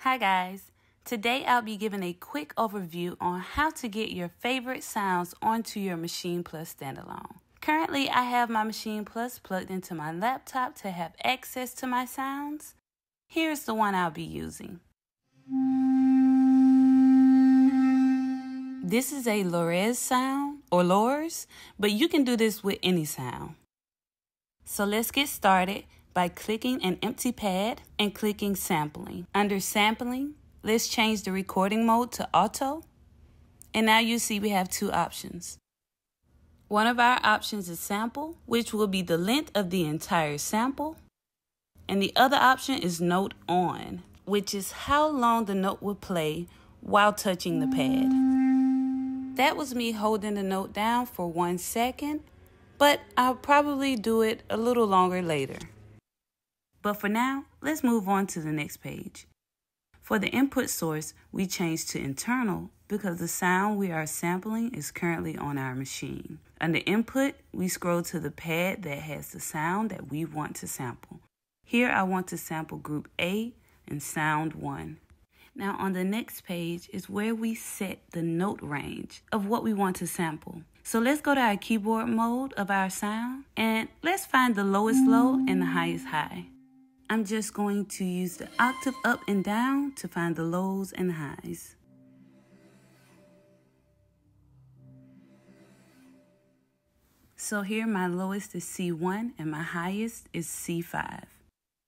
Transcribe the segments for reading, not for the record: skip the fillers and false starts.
Hi guys, today I'll be giving a quick overview on how to get your favorite sounds onto your Maschine Plus standalone. Currently I have my Maschine Plus plugged into my laptop to have access to my sounds. Here's the one I'll be using. This is a Lores sound, or Lores, but you can do this with any sound. So let's get started by clicking an empty pad and clicking sampling. Under sampling, let's change the recording mode to auto. And now you see we have two options. One of our options is sample, which will be the length of the entire sample. And the other option is note on, which is how long the note will play while touching the pad. That was me holding the note down for 1 second, but I'll probably do it a little longer later. But for now, let's move on to the next page. For the input source, we change to internal because the sound we are sampling is currently on our machine. Under input, we scroll to the pad that has the sound that we want to sample. Here I want to sample group A and sound 1. Now on the next page is where we set the note range of what we want to sample. So let's go to our keyboard mode of our sound and let's find the lowest low and the highest high. I'm just going to use the octave up and down to find the lows and highs. So here my lowest is C1 and my highest is C5.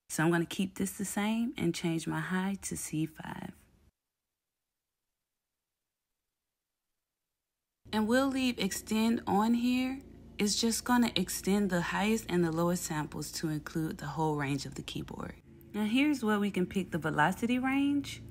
So I'm going to keep this the same and change my high to C5. And we'll leave extend on here. It's just going to extend the highest and the lowest samples to include the whole range of the keyboard. Now here's where we can pick the velocity range.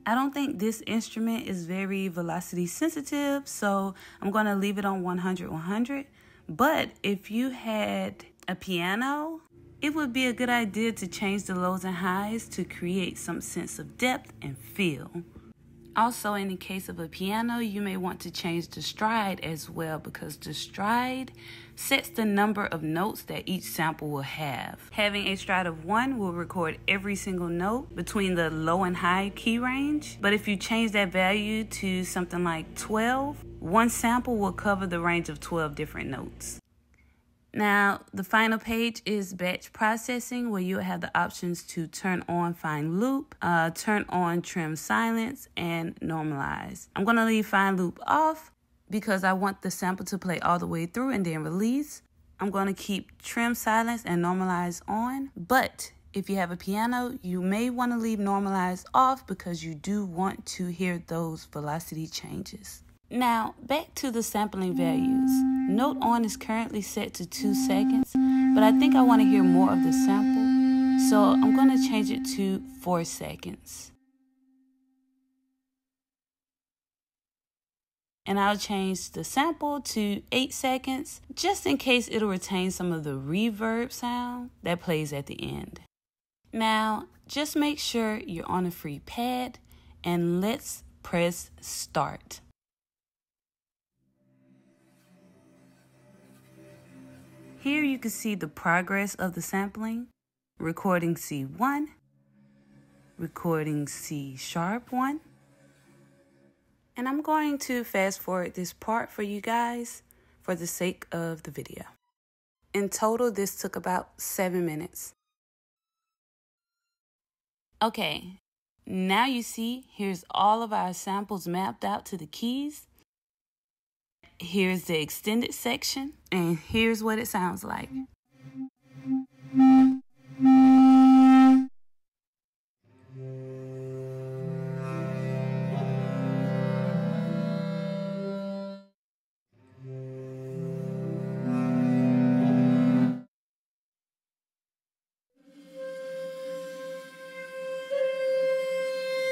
I don't think this instrument is very velocity sensitive, so I'm going to leave it on 100-100. But if you had a piano, it would be a good idea to change the lows and highs to create some sense of depth and feel. Also, in the case of a piano, you may want to change the stride as well because the stride sets the number of notes that each sample will have. Having a stride of 1 will record every single note between the low and high key range. But if you change that value to something like 12, one sample will cover the range of 12 different notes. Now, the final page is batch processing, where you'll have the options to turn on fine loop, turn on trim silence, and normalize. I'm going to leave fine loop off because I want the sample to play all the way through and then release. I'm going to keep trim silence and normalize on, but if you have a piano, you may want to leave normalize off because you do want to hear those velocity changes. Now, back to the sampling values. Note on is currently set to 2 seconds, but I think I want to hear more of the sample, so I'm going to change it to 4 seconds. And I'll change the sample to 8 seconds, just in case it'll retain some of the reverb sound that plays at the end. Now, just make sure you're on a free pad, and let's press start. Here you can see the progress of the sampling. Recording C1, recording C#1. And I'm going to fast forward this part for you guys for the sake of the video. In total, this took about 7 minutes. Okay, now you see here's all of our samples mapped out to the keys. Here's the extended section, and here's what it sounds like.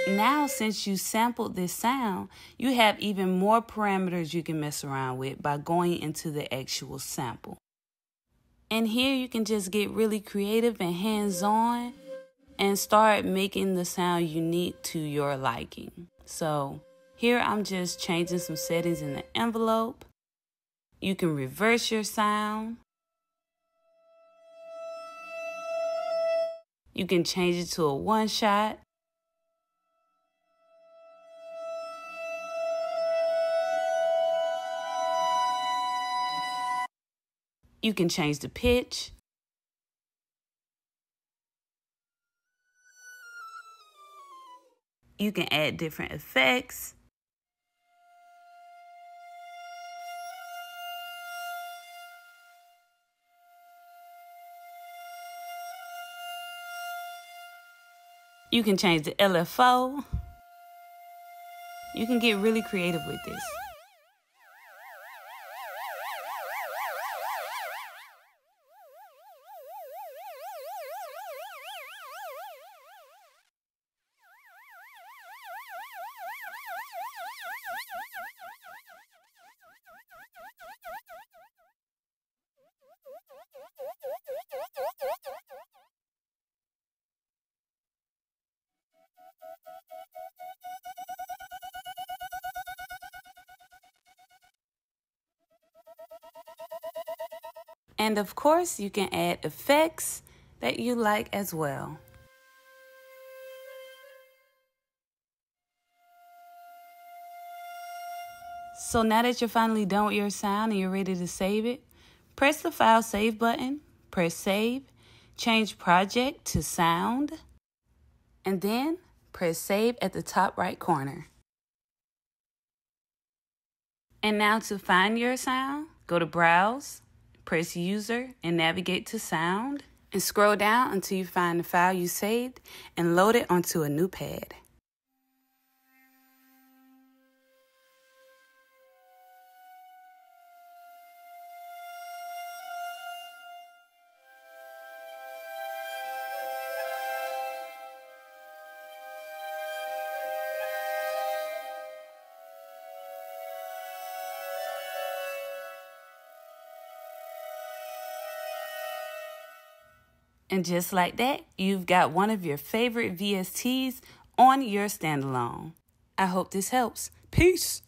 Now, since you sampled this sound, you have even more parameters you can mess around with by going into the actual sample. And here you can just get really creative and hands-on and start making the sound unique to your liking. So here I'm just changing some settings in the envelope. You can reverse your sound. You can change it to a one-shot. You can change the pitch. You can add different effects. You can change the LFO. You can get really creative with this. And of course, you can add effects that you like as well. So now that you're finally done with your sound and you're ready to save it, press the File Save button, press Save, change Project to Sound, and then press Save at the top right corner. And now to find your sound, go to Browse, press User, and navigate to Sound, and scroll down until you find the file you saved and load it onto a new pad. And just like that, you've got one of your favorite VSTs on your standalone. I hope this helps. Peace.